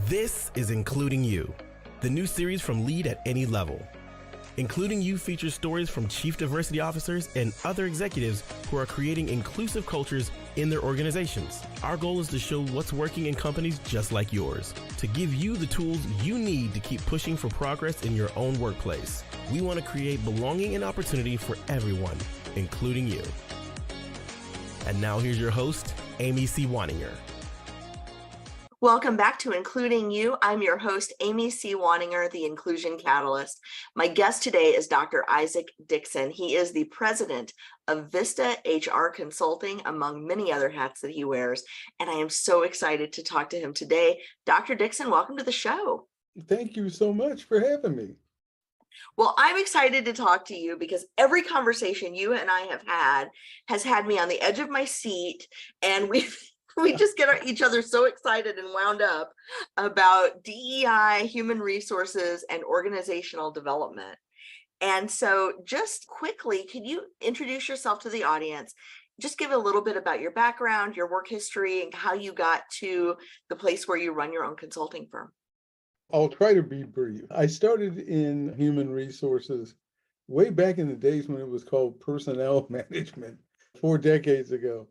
This is Including You, the new series from Lead at Any Level. Including You features stories from chief diversity officers and other executives who are creating inclusive cultures in their organizations. Our goal is to show what's working in companies just like yours, to give you the tools you need to keep pushing for progress in your own workplace. We want to create belonging and opportunity for everyone, including you. And now here's your host, Amy C. Waninger. Welcome back to Including You. I'm your host, Amy C. Waninger, the Inclusion Catalyst. My guest today is Dr. Isaac Dixon. He is the president of Vista HR Consulting, among many other hats that he wears. And I am so excited to talk to him today. Dr. Dixon, welcome to the show. Thank you so much for having me. Well, I'm excited to talk to you because every conversation you and I have had has had me on the edge of my seat, and we just get each other so excited and wound up about DEI, human resources, and organizational development. And so just quickly, can you introduce yourself to the audience? Just give a little bit about your background, your work history, and how you got to the place where you run your own consulting firm. I'll try to be brief. I started in human resources way back in the days when it was called personnel management 4 decades ago.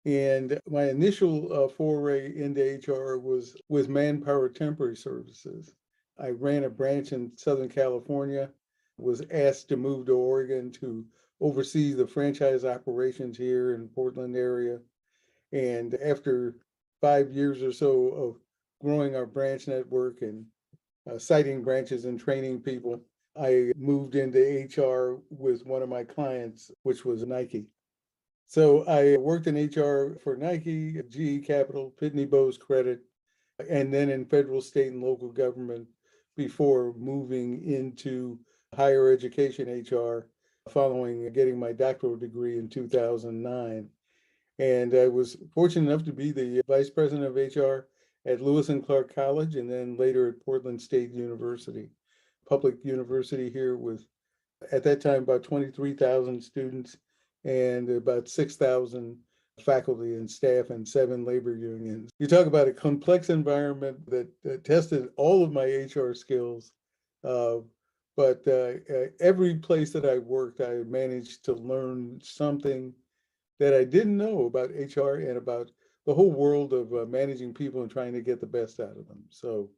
And my initial foray into HR was with Manpower Temporary Services. I ran a branch in Southern California, was asked to move to Oregon to oversee the franchise operations here in Portland area. And after 5 years or so of growing our branch network and citing branches and training people, I moved into HR with one of my clients, which was Nike. So I worked in HR for Nike, GE Capital, Pitney Bowes Credit, and then in federal, state, and local government before moving into higher education HR following getting my doctoral degree in 2009. And I was fortunate enough to be the vice president of HR at Lewis and Clark College and then later at Portland State University, public university here with, at that time, about 23,000 students and about 6,000 faculty and staff and 7 labor unions. You talk about a complex environment that tested all of my HR skills, but every place that I worked, I managed to learn something that I didn't know about HR and about the whole world of managing people and trying to get the best out of them. So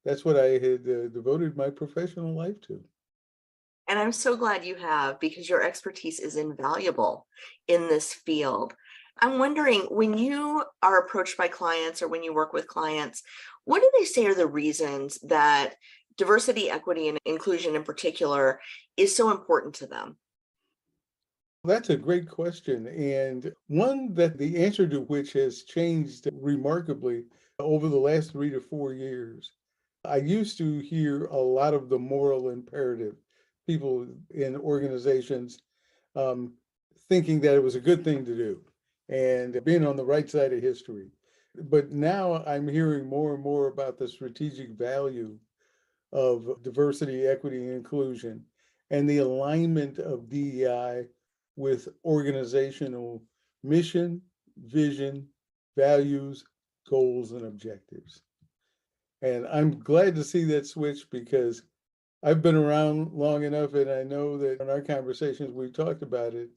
that's what I had devoted my professional life to. And I'm so glad you have, because your expertise is invaluable in this field. I'm wondering, when you are approached by clients or when you work with clients, what do they say are the reasons that diversity, equity, and inclusion in particular is so important to them? That's a great question, and one that the answer to which has changed remarkably over the last 3 to 4 years. I used to hear a lot of the moral imperative, people in organizations thinking that it was a good thing to do and being on the right side of history. But now I'm hearing more and more about the strategic value of diversity, equity, and inclusion and the alignment of DEI with organizational mission, vision, values, goals, and objectives. And I'm glad to see that switch because I've been around long enough and I know that in our conversations we've talked about it.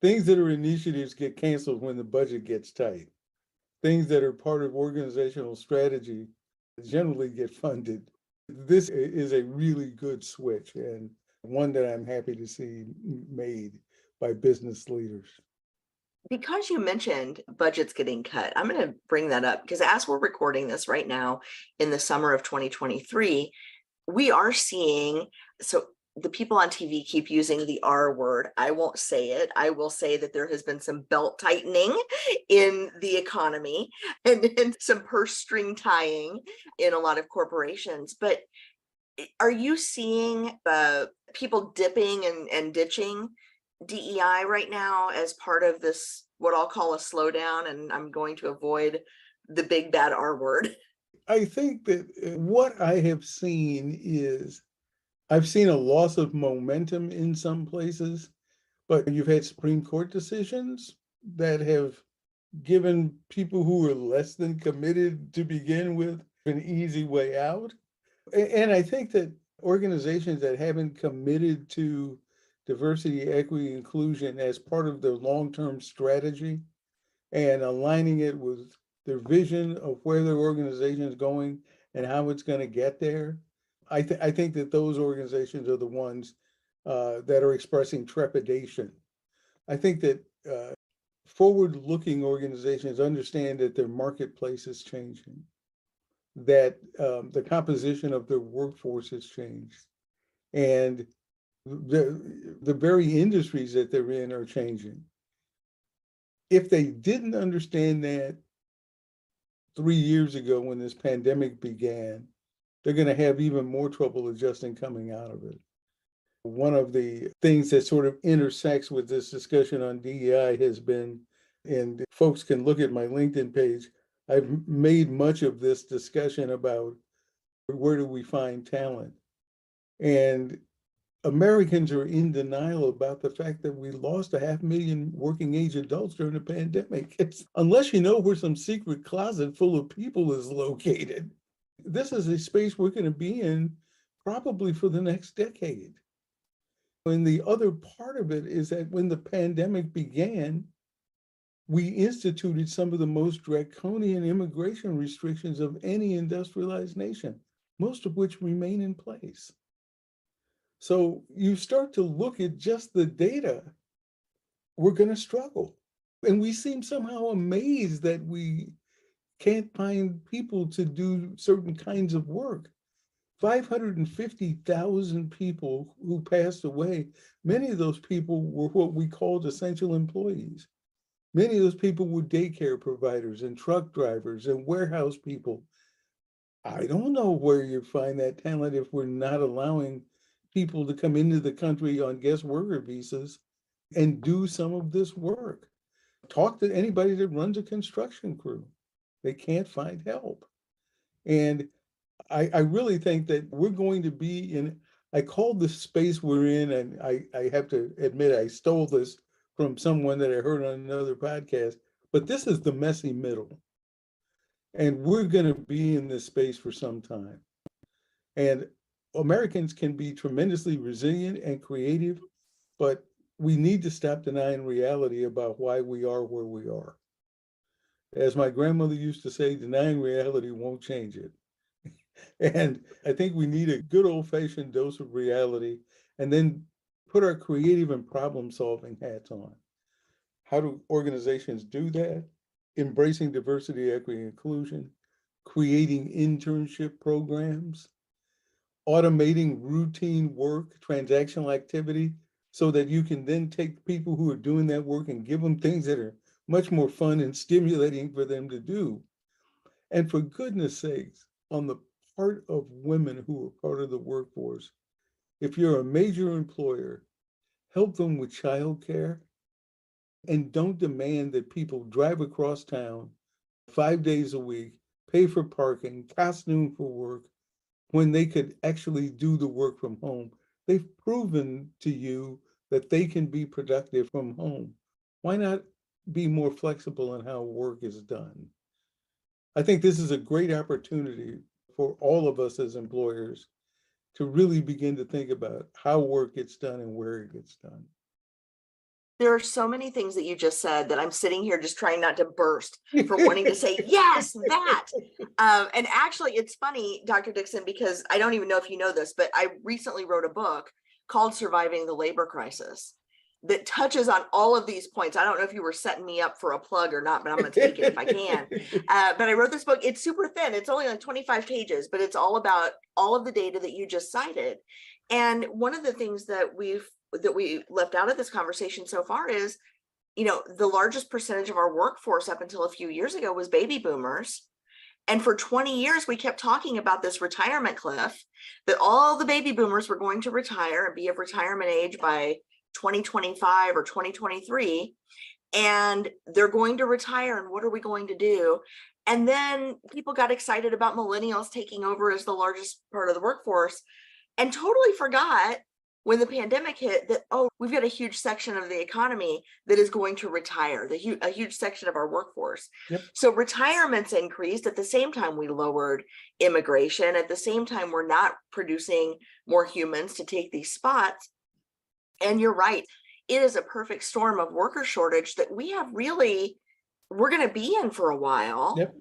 Things that are initiatives get canceled when the budget gets tight. Things that are part of organizational strategy generally get funded. This is a really good switch and one that I'm happy to see made by business leaders. Because you mentioned budgets getting cut, I'm going to bring that up because as we're recording this right now in the summer of 2023, we are seeing, so the people on TV keep using the R word. I won't say it. I will say that there has been some belt tightening in the economy and some purse string tying in a lot of corporations. But are you seeing people dipping and ditching DEI right now as part of this, what I'll call a slowdown? And I'm going to avoid the big bad R word. I think that what I have seen is I've seen a loss of momentum in some places, but you've had Supreme Court decisions that have given people who are less than committed to begin with an easy way out. And I think that organizations that haven't committed to diversity, equity, inclusion as part of their long-term strategy and aligning it with their vision of where their organization is going and how it's going to get there, I think that those organizations are the ones that are expressing trepidation. I think that forward-looking organizations understand that their marketplace is changing, that the composition of their workforce has changed, and the very industries that they're in are changing. If they didn't understand that 3 years ago when this pandemic began, they're going to have even more trouble adjusting coming out of it. One of the things that sort of intersects with this discussion on DEI has been, and folks can look at my LinkedIn page, I've made much of this discussion about where do we find talent. And Americans are in denial about the fact that we lost 500,000 working age adults during the pandemic. Unless you know where some secret closet full of people is located, this is a space we're going to be in probably for the next decade. And the other part of it is that when the pandemic began, we instituted some of the most draconian immigration restrictions of any industrialized nation, most of which remain in place. So you start to look at just the data, we're going to struggle. And we seem somehow amazed that we can't find people to do certain kinds of work. 550,000 people who passed away, many of those people were what we called essential employees. Many of those people were daycare providers and truck drivers and warehouse people. I don't know where you find that talent if we're not allowing people to come into the country on guest worker visas and do some of this work. Talk to anybody that runs a construction crew. They can't find help. And I really think that we're going to be in, I called the space we're in, and I have to admit, I stole this from someone that I heard on another podcast, but this is the messy middle. And we're going to be in this space for some time. And Americans can be tremendously resilient and creative, but we need to stop denying reality about why we are where we are. As my grandmother used to say, denying reality won't change it. And I think we need a good old-fashioned dose of reality and then put our creative and problem-solving hats on. How do organizations do that? Embracing diversity, equity, and inclusion, creating internship programs, automating routine work, transactional activity, so that you can then take people who are doing that work and give them things that are much more fun and stimulating for them to do. And for goodness sakes, on the part of women who are part of the workforce, if you're a major employer, help them with childcare and don't demand that people drive across town 5 days a week, pay for parking, costume for work, when they could actually do the work from home. They've proven to you that they can be productive from home. Why not be more flexible in how work is done? I think this is a great opportunity for all of us as employers to really begin to think about how work gets done and where it gets done. There are so many things that you just said that I'm sitting here just trying not to burst for wanting to say, yes, that. And actually, it's funny, Dr. Dixon, because I don't even know if you know this, but I recently wrote a book called Surviving the Labor Crisis that touches on all of these points. I don't know if you were setting me up for a plug or not, but I'm going to take it if I can. But I wrote this book. It's super thin. It's only like 25 pages, but it's all about all of the data that you just cited. And one of the things that we left out of this conversation so far is, the largest percentage of our workforce up until a few years ago was baby boomers. And for 20 years, we kept talking about this retirement cliff, that all the baby boomers were going to retire and be of retirement age by 2025 or 2023. And they're going to retire. And what are we going to do? And then people got excited about millennials taking over as the largest part of the workforce and totally forgot when the pandemic hit that, oh, we've got a huge section of the economy that is going to retire, a huge section of our workforce. Yep. So retirements increased at the same time we lowered immigration. At the same time, we're not producing more humans to take these spots. And you're right, it is a perfect storm of worker shortage that we're going to be in for a while. Yep.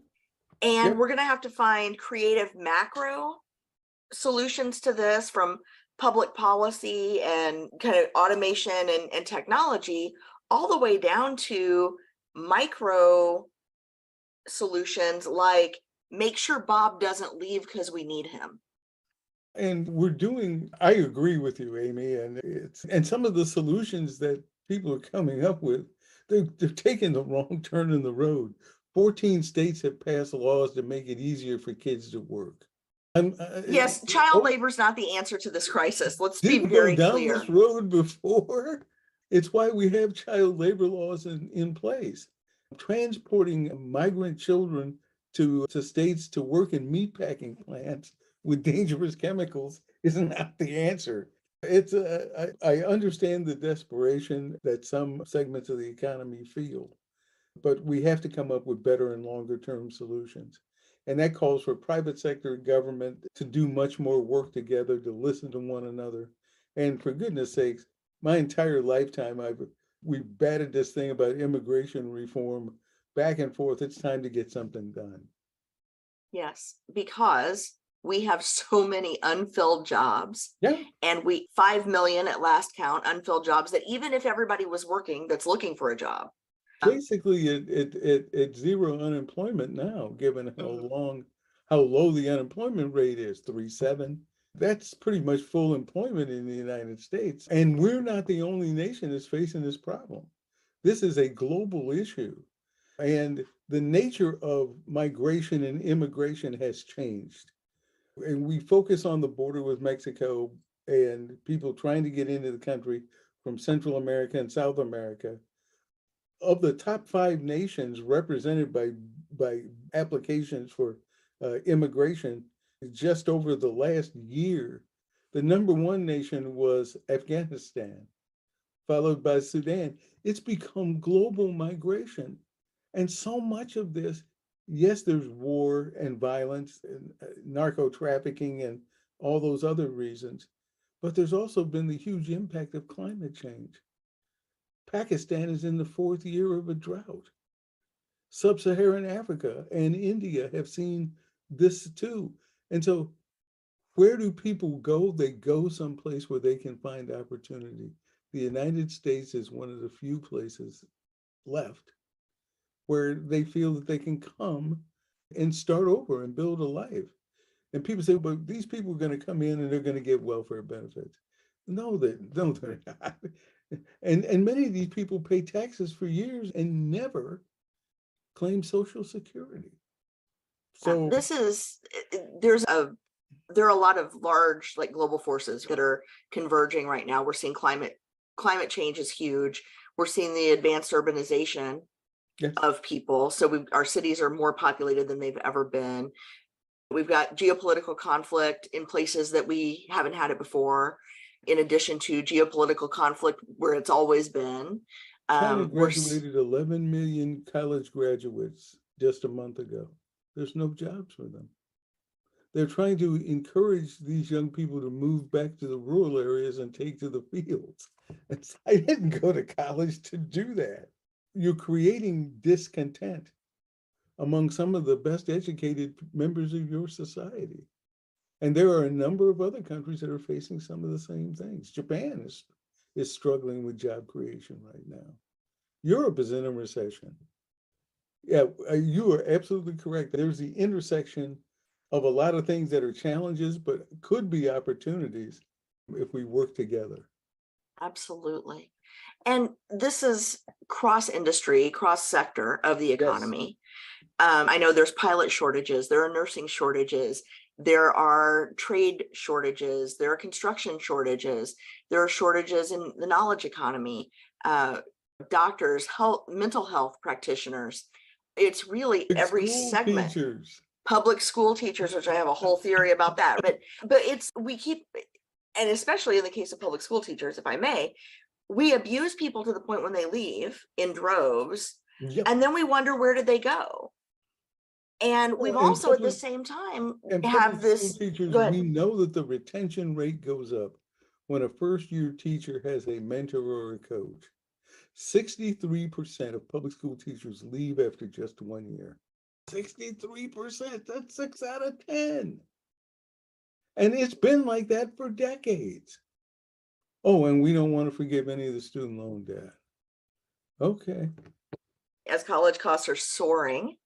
And Yep. we're going to have to find creative macro solutions to this, from public policy and kind of automation and technology, all the way down to micro solutions like make sure Bob doesn't leave because we need him. And I agree with you, Amy, and some of the solutions that people are coming up with, they're taking the wrong turn in the road. 14 states have passed laws to make it easier for kids to work. Yes, child labor is not the answer to this crisis. Let's be Didn't very go down clear. this road before. It's why we have child labor laws in place. Transporting migrant children to states to work in meatpacking plants with dangerous chemicals is not the answer. I understand the desperation that some segments of the economy feel, but we have to come up with better and longer term solutions. And that calls for private sector government to do much more work together, to listen to one another. And for goodness sakes, my entire lifetime, we batted this thing about immigration reform back and forth. It's time to get something done. Yes, because we have so many unfilled jobs. Yeah. And 5 million at last count unfilled jobs that even if everybody was working that's looking for a job. Basically, it's zero unemployment now, given how low the unemployment rate is, 3.7. That's pretty much full employment in the United States. And we're not the only nation that's facing this problem. This is a global issue. And the nature of migration and immigration has changed. And we focus on the border with Mexico and people trying to get into the country from Central America and South America. Of the top 5 nations represented by applications for immigration, just over the last year, the number 1 nation was Afghanistan, followed by Sudan. It's become global migration. And so much of this, yes, there's war and violence and narco trafficking and all those other reasons, but there's also been the huge impact of climate change. Pakistan is in the 4th year of a drought. Sub-Saharan Africa and India have seen this too. And so where do people go? They go someplace where they can find opportunity. The United States is one of the few places left where they feel that they can come and start over and build a life. And people say, but these people are going to come in and they're going to get welfare benefits. No, they're not. And many of these people pay taxes for years and never claim Social Security. So there are a lot of large like global forces that are converging right now. We're seeing climate change is huge. We're seeing the advanced urbanization of people. So our cities are more populated than they've ever been. We've got geopolitical conflict in places that we haven't had it before, in addition to geopolitical conflict where it's always been. China graduated 11 million college graduates just a month ago. There's no jobs for them. They're trying to encourage these young people to move back to the rural areas and take to the fields. I didn't go to college to do that. You're creating discontent among some of the best educated members of your society. And there are a number of other countries that are facing some of the same things. Japan is struggling with job creation right now. Europe is in a recession. Yeah, you are absolutely correct. There's the intersection of a lot of things that are challenges, but could be opportunities if we work together. Absolutely. And this is cross-industry, cross-sector of the economy. Yes. I know there's pilot shortages, there are nursing shortages, there are trade shortages, there are construction shortages, there are shortages in the knowledge economy, doctors, mental health practitioners. It's really every segment. Public school teachers, which I have a whole theory about that. But and especially in the case of public school teachers, if I may, we abuse people to the point when they leave in droves, Yep. and then we wonder, where did they go? And we've Well, also at the same time and have public school this, teachers, go ahead. we know that the retention rate goes up when a first-year teacher has a mentor or a coach. 63% of public school teachers leave after just 1 year. 63%, that's 6 out of 10. And it's been like that for decades. Oh, and we don't want to forgive any of the student loan debt. Okay. As college costs are soaring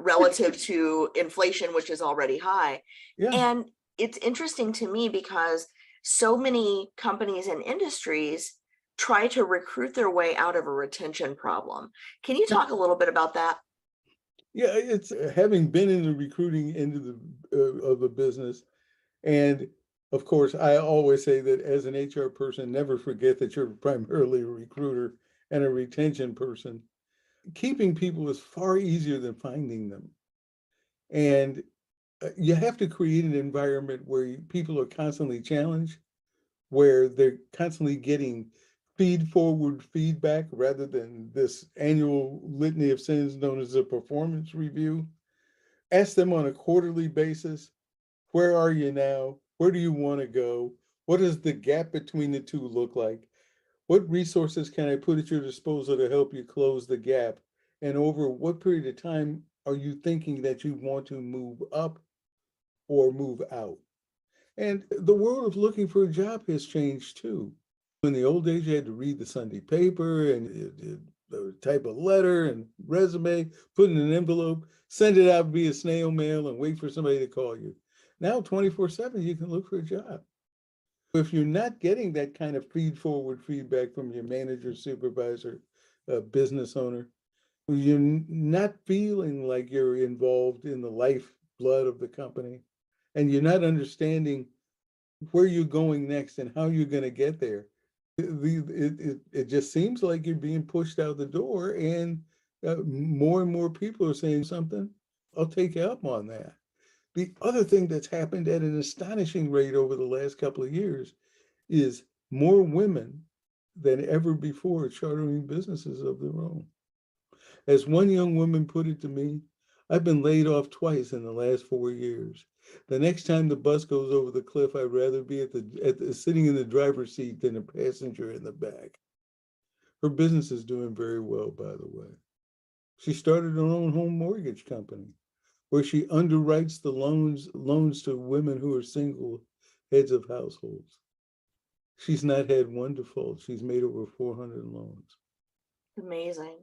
relative to inflation, which is already high. Yeah. And it's interesting to me because so many companies and industries try to recruit their way out of a retention problem. Can you talk a little bit about that? Yeah, it's having been in the recruiting end of the business. And of course, I always say that as an HR person, never forget that you're primarily a recruiter and a retention person. Keeping people is far easier than finding them. And you have to create an environment where people are constantly challenged, where they're constantly getting feed-forward feedback rather than this annual litany of sins known as a performance review. Ask them on a quarterly basis, where are you now? Where do you want to go? What does the gap between the two look like? What resources can I put at your disposal to help you close the gap? And over what period of time are you thinking that you want to move up or move out? And the world of looking for a job has changed too. In the old days, you had to read the Sunday paper and type a letter and resume, put in an envelope, send it out via snail mail and wait for somebody to call you. Now, 24/7, you can look for a job. If you're not getting that kind of feed-forward feedback from your manager, supervisor, business owner, you're not feeling like you're involved in the lifeblood of the company, and you're not understanding where you're going next and how you're going to get there. It just seems like you're being pushed out the door, and more and more people are saying something. I'll take you up on that. The other thing that's happened at an astonishing rate over the last couple of years is more women than ever before chartering businesses of their own. As one young woman put it to me, I've been laid off twice in the last 4 years. The next time the bus goes over the cliff, I'd rather be sitting in the driver's seat than a passenger in the back. Her business is doing very well, by the way. She started her own home mortgage company where she underwrites the loans to women who are single heads of households. She's not had one default. She's made over 400 loans. Amazing.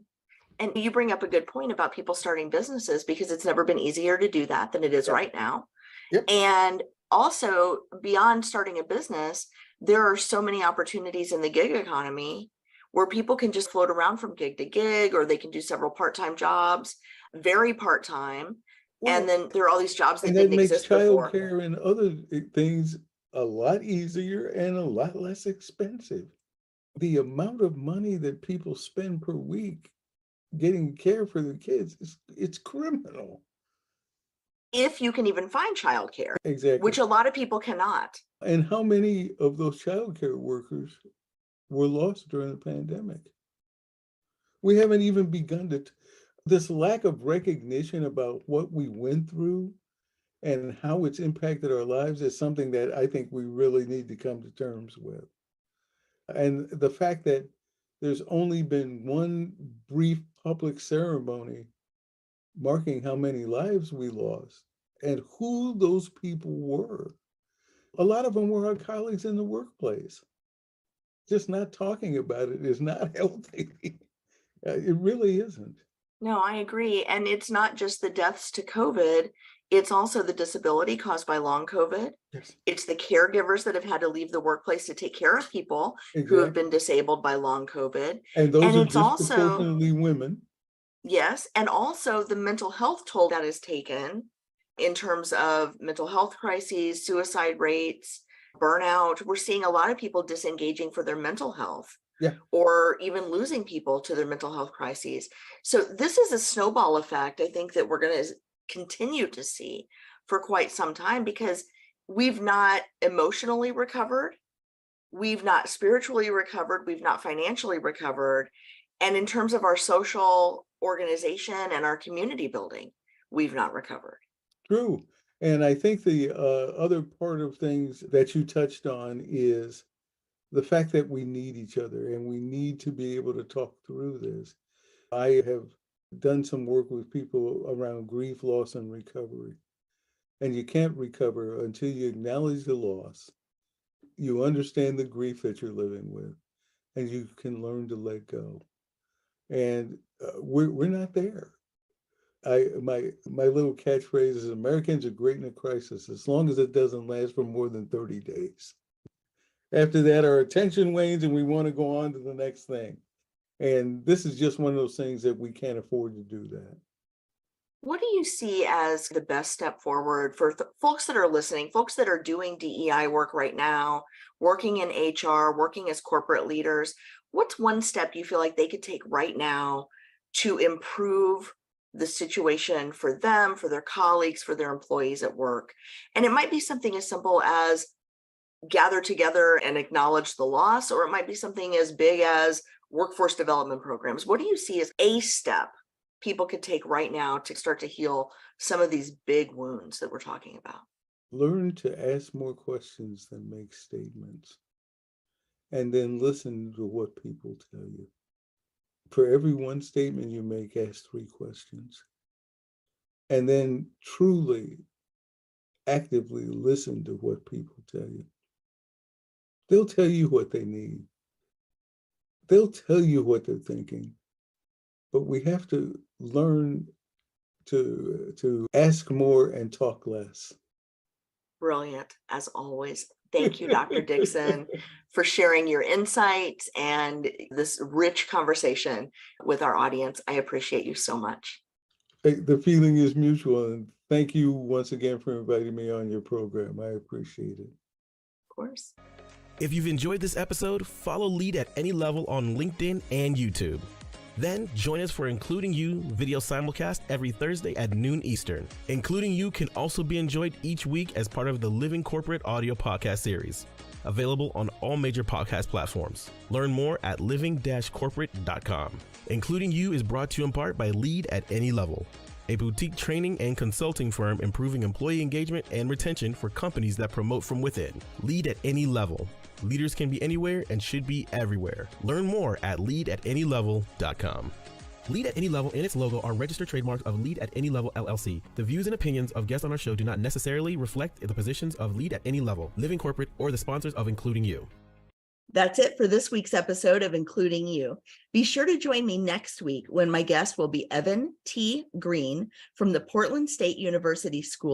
And you bring up a good point about people starting businesses, because it's never been easier to do that than it is right now. Yep. And also, beyond starting a business, there are so many opportunities in the gig economy where people can just float around from gig to gig, or they can do several part-time jobs, very part-time. Well, and then there are all these jobs that and didn't that makes exist before. childcare and other things a lot easier and a lot less expensive. The amount of money that people spend per week getting care for their kids it's criminal. If you can even find childcare, Exactly. which a lot of people cannot. And how many of those childcare workers were lost during the pandemic? We haven't even begun to. This lack of recognition about what we went through and how it's impacted our lives is something that I think we really need to come to terms with. And the fact that there's only been one brief public ceremony marking how many lives we lost and who those people were. A lot of them were our colleagues in the workplace. Just not talking about it is not healthy. It really isn't. No, I agree. And it's not just the deaths to COVID, it's also the disability caused by long COVID. Yes. It's the caregivers that have had to leave the workplace to take care of people who have been disabled by long COVID. And those are it's also, disproportionately women. yes, and also the mental health toll that is taken in terms of mental health crises, suicide rates, burnout. We're seeing a lot of people disengaging for their mental health. Yeah. Or even losing people to their mental health crises. So this is a snowball effect, I think, that we're going to continue to see for quite some time, because we've not emotionally recovered we've not spiritually recovered, we've not financially recovered. And in terms of our social organization and our community building, we've not recovered. True. And I think the other part of things that you touched on is the fact that we need each other and we need to be able to talk through this. I have done some work with people around grief, loss, and recovery. And you can't recover until you acknowledge the loss, you understand the grief that you're living with, and you can learn to let go. And we're not there. My little catchphrase is Americans are great in a crisis as long as it doesn't last for more than 30 days. After that, our attention wanes and we want to go on to the next thing. And this is just one of those things that we can't afford to do that. What do you see as the best step forward for folks that are listening, folks that are doing DEI work right now, working in HR, working as corporate leaders? What's one step you feel like they could take right now to improve the situation for them, for their colleagues, for their employees at work? And it might be something as simple as gather together and acknowledge the loss, or it might be something as big as workforce development programs. What do you see as a step people could take right now to start to heal some of these big wounds that we're talking about? Learn to ask more questions than make statements, and then listen to what people tell you. For every one statement you make, ask 3 questions, and then truly, actively listen to what people tell you. They'll tell you what they need. They'll tell you what they're thinking, but we have to learn to ask more and talk less. Brilliant, as always. Thank you, Dr. Dixon, for sharing your insights and this rich conversation with our audience. I appreciate you so much. The feeling is mutual, and thank you once again for inviting me on your program. I appreciate it. Of course. If you've enjoyed this episode, follow Lead at Any Level on LinkedIn and YouTube. Then join us for Including You video simulcast every Thursday at noon Eastern. Including You can also be enjoyed each week as part of the Living Corporate audio podcast series, available on all major podcast platforms. Learn more at living-corporate.com. Including You is brought to you in part by Lead at Any Level, a boutique training and consulting firm improving employee engagement and retention for companies that promote from within. Lead at Any Level. Leaders can be anywhere and should be everywhere. Learn more at leadatanylevel.com. Lead at Any Level and its logo are registered trademarks of Lead at Any Level LLC. The views and opinions of guests on our show do not necessarily reflect the positions of Lead at Any Level, Living Corporate, or the sponsors of Including You. That's it for this week's episode of Including You. Be sure to join me next week when my guest will be Evan T. Green from the Portland State University School